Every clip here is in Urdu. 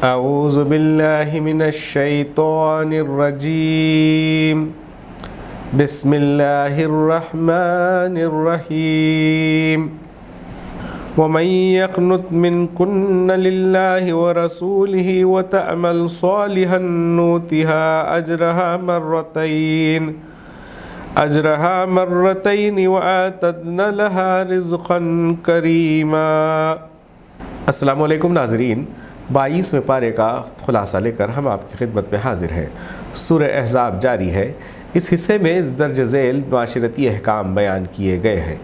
اعوذ باللہ من الشیطان الرجیم بسم اللہ الرحمن الرحیم ومن يقنت منكن لله ورسوله وتعمل صالحا نؤتها أجرها مرتين وأعتدنا لها رزقا كريما۔ السلام علیکم ناظرین، 22ویں پارے کا خلاصہ لے کر ہم آپ کی خدمت میں حاضر ہیں۔ سورہ احزاب جاری ہے۔ اس حصے میں درج ذیل معاشرتی احکام بیان کیے گئے ہیں۔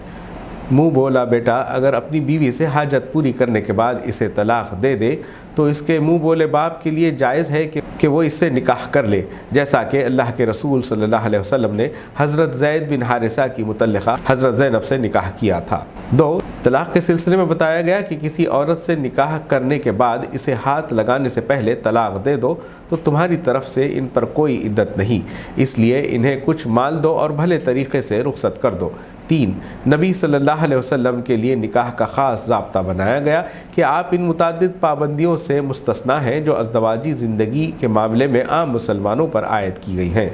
منہ بولا بیٹا اگر اپنی بیوی سے حاجت پوری کرنے کے بعد اسے طلاق دے دے تو اس کے منہ بولے باپ کے لیے جائز ہے کہ وہ اس سے نکاح کر لے، جیسا کہ اللہ کے رسول صلی اللہ علیہ وسلم نے حضرت زید بن حارثہ کی متعلقہ حضرت زینب سے نکاح کیا تھا۔ 2، طلاق کے سلسلے میں بتایا گیا کہ کسی عورت سے نکاح کرنے کے بعد اسے ہاتھ لگانے سے پہلے طلاق دے دو تو تمہاری طرف سے ان پر کوئی عدت نہیں، اس لیے انہیں کچھ مال دو اور بھلے طریقے سے رخصت کر دو۔ 3، نبی صلی اللہ علیہ وسلم کے لیے نکاح کا خاص ضابطہ بنایا گیا کہ آپ ان متعدد پابندیوں سے مستثنیٰ ہیں جو ازدواجی زندگی کے معاملے میں عام مسلمانوں پر عائد کی گئی ہیں۔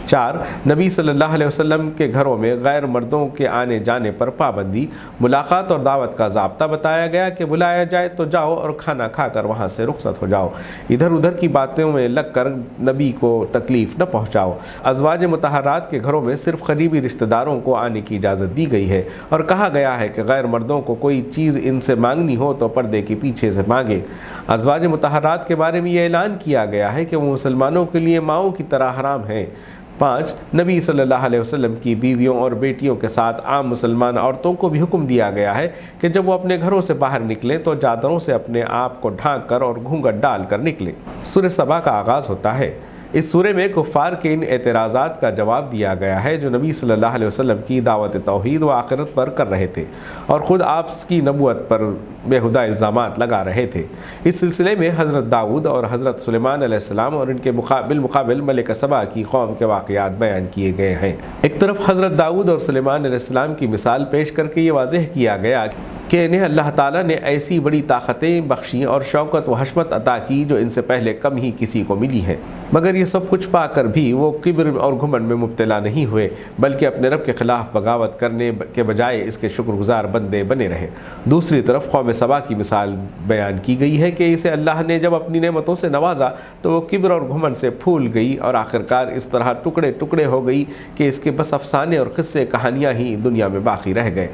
4، نبی صلی اللہ علیہ وسلم کے گھروں میں غیر مردوں کے آنے جانے پر پابندی، ملاقات اور دعوت کا ضابطہ بتایا گیا کہ بلایا جائے تو جاؤ اور کھانا کھا کر وہاں سے رخصت ہو جاؤ، ادھر ادھر کی باتوں میں لگ کر نبی کو تکلیف نہ پہنچاؤ۔ ازواج مطہرات کے گھروں میں صرف قریبی رشتہ داروں کو آنے کی اجازت دی گئی ہے اور کہا گیا ہے کہ غیر مردوں کو کوئی چیز ان سے مانگنی ہو تو پردے کے پیچھے سے مانگے۔ ازواج مطہرات کے بارے میں یہ اعلان کیا گیا ہے کہ وہ مسلمانوں کے لیے ماؤں کی طرح حرام ہیں۔ 5، نبی صلی اللہ علیہ وسلم کی بیویوں اور بیٹیوں کے ساتھ عام مسلمان عورتوں کو بھی حکم دیا گیا ہے کہ جب وہ اپنے گھروں سے باہر نکلیں تو چادروں سے اپنے آپ کو ڈھانک کر اور گھونگھٹ ڈال کر نکلیں۔ سورہ سبا کا آغاز ہوتا ہے۔ اس سورے میں کفار کے ان اعتراضات کا جواب دیا گیا ہے جو نبی صلی اللہ علیہ وسلم کی دعوت توحید و آخرت پر کر رہے تھے اور خود آپ کی نبوت پر بیہودہ الزامات لگا رہے تھے۔ اس سلسلے میں حضرت داؤد اور حضرت سلیمان علیہ السلام اور ان کے بالمقابل ملکہ سبا کی قوم کے واقعات بیان کیے گئے ہیں۔ ایک طرف حضرت داؤد اور سلیمان علیہ السلام کی مثال پیش کر کے یہ واضح کیا گیا کہ انہیں اللہ تعالیٰ نے ایسی بڑی طاقتیں بخشیں اور شوکت و حشمت عطا کی جو ان سے پہلے کم ہی کسی کو ملی ہیں، مگر یہ سب کچھ پا کر بھی وہ کبر اور گھمنڈ میں مبتلا نہیں ہوئے بلکہ اپنے رب کے خلاف بغاوت کرنے کے بجائے اس کے شکر گزار بندے بنے رہے۔ دوسری طرف قوم سبا کی مثال بیان کی گئی ہے کہ اسے اللہ نے جب اپنی نعمتوں سے نوازا تو وہ کبر اور گھمنڈ سے پھول گئی اور آخرکار اس طرح ٹکڑے ٹکڑے ہو گئی کہ اس کے بس افسانے اور قصے کہانیاں ہی دنیا میں باقی رہ گئے۔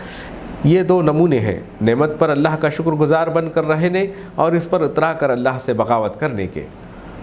یہ 2 نمونے ہیں، نعمت پر اللہ کا شکر گزار بن کر رہنے اور اس پر اترا کر اللہ سے بغاوت کرنے کے۔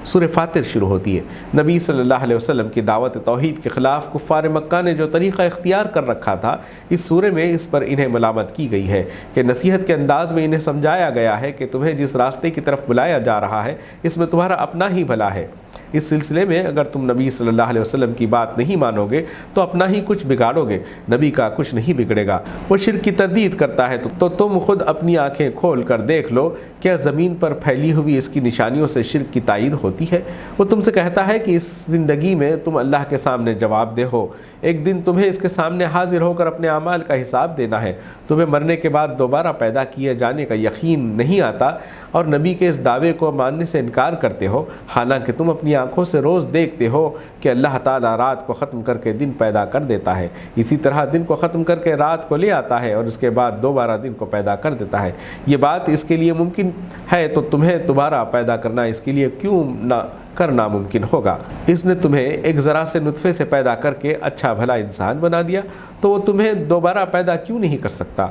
سورہ فاطر شروع ہوتی ہے۔ نبی صلی اللہ علیہ وسلم کی دعوت توحید کے خلاف کفار مکہ نے جو طریقہ اختیار کر رکھا تھا، اس سورے میں اس پر انہیں ملامت کی گئی ہے کہ نصیحت کے انداز میں انہیں سمجھایا گیا ہے کہ تمہیں جس راستے کی طرف بلایا جا رہا ہے اس میں تمہارا اپنا ہی بھلا ہے۔ اس سلسلے میں اگر تم نبی صلی اللہ علیہ وسلم کی بات نہیں مانو گے تو اپنا ہی کچھ بگاڑو گے، نبی کا کچھ نہیں بگڑے گا۔ وہ شرک کی تردید کرتا ہے تو تم خود اپنی آنکھیں کھول کر دیکھ لو، کیا زمین پر پھیلی ہوئی اس کی نشانیوں سے شرک کی تائید ہوتی ہے؟ وہ تم سے کہتا ہے کہ اس زندگی میں تم اللہ کے سامنے جواب دہ ہو، ایک دن تمہیں اس کے سامنے حاضر ہو کر اپنے اعمال کا حساب دینا ہے۔ تمہیں مرنے کے بعد دوبارہ پیدا کیے جانے کا یقین نہیں آتا اور نبی کے اس دعوے کو ماننے سے انکار کرتے ہو، حالانکہ تم اپنی آنکھوں سے روز دیکھتے ہو کہ اللہ تعالیٰ رات کو ختم کر کے دن پیدا کر دیتا ہے، اسی طرح دن کو ختم کر کے رات کو لے آتا ہے اور اس کے بعد دوبارہ دن کو پیدا کر دیتا ہے۔ یہ بات اس کے لیے ممکن ہے تو تمہیں دوبارہ پیدا کرنا اس کے لیے کیوں نہ کرنا ممکن ہوگا؟ اس نے تمہیں ایک ذرا سے نطفے سے پیدا کر کے اچھا بھلا انسان بنا دیا تو وہ تمہیں دوبارہ پیدا کیوں نہیں کر سکتا؟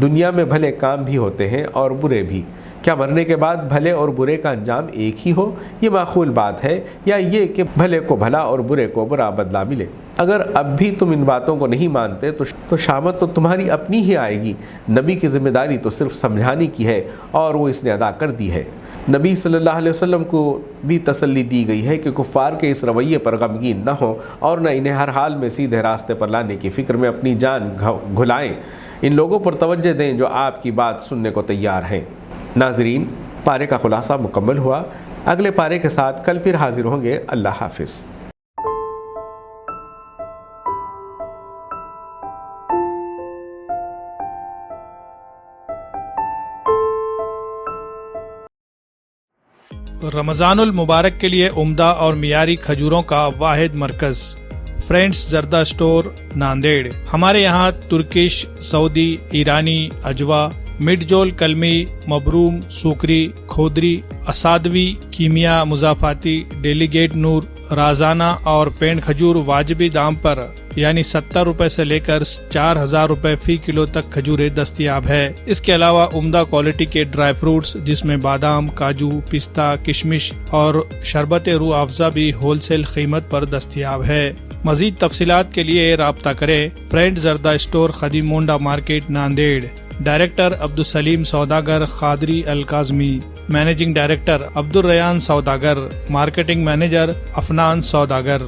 دنیا میں بھلے کام بھی ہوتے ہیں اور برے بھی، کیا مرنے کے بعد بھلے اور برے کا انجام ایک ہی ہو؟ یہ معقول بات ہے یا یہ کہ بھلے کو بھلا اور برے کو برا بدلہ ملے؟ اگر اب بھی تم ان باتوں کو نہیں مانتے تو شامت تو تمہاری اپنی ہی آئے گی۔ نبی کی ذمہ داری تو صرف سمجھانے کی ہے اور وہ اس نے ادا کر دی ہے۔ نبی صلی اللہ علیہ وسلم کو بھی تسلی دی گئی ہے کہ کفار کے اس رویے پر غمگین نہ ہوں اور نہ انہیں ہر حال میں سیدھے راستے پر لانے کی فکر میں اپنی جان گھلائیں۔ ان لوگوں پر توجہ دیں جو آپ کی بات سننے کو تیار ہیں۔ ناظرین، پارے کا خلاصہ مکمل ہوا۔ اگلے پارے کے ساتھ کل پھر حاضر ہوں گے۔ اللہ حافظ۔ رمضان المبارک کے لیے عمدہ اور معیاری کھجوروں کا واحد مرکز فرینڈز زردہ اسٹور ناندیڑ۔ ہمارے یہاں ترکش، سعودی، ایرانی، اجوا، مڈ جول کلمی، مبروم، سوکری، کھودری، اسادوی، کیمیا، مضافاتی، ڈیلیگیٹ نور، رازانہ اور پینٹ کھجور واجبی دام پر یعنی 70 روپے سے لے کر 4000 روپے فی کلو تک کھجوریں دستیاب ہے۔ اس کے علاوہ عمدہ کوالٹی کے ڈرائی فروٹس جس میں بادام، کاجو، پستہ، کشمش اور شربت روح افزا بھی ہول سیل قیمت پر دستیاب ہے۔ مزید تفصیلات کے لیے رابطہ کریں۔ فرینڈ زردہ اسٹور خدیم مونڈا مارکیٹ ناندیڑ۔ ڈائریکٹر عبدالسلیم سوداگر قادری الکاظمی، مینیجنگ ڈائریکٹر عبدالریان سوداگر، مارکیٹنگ مینیجر افنان سوداگر۔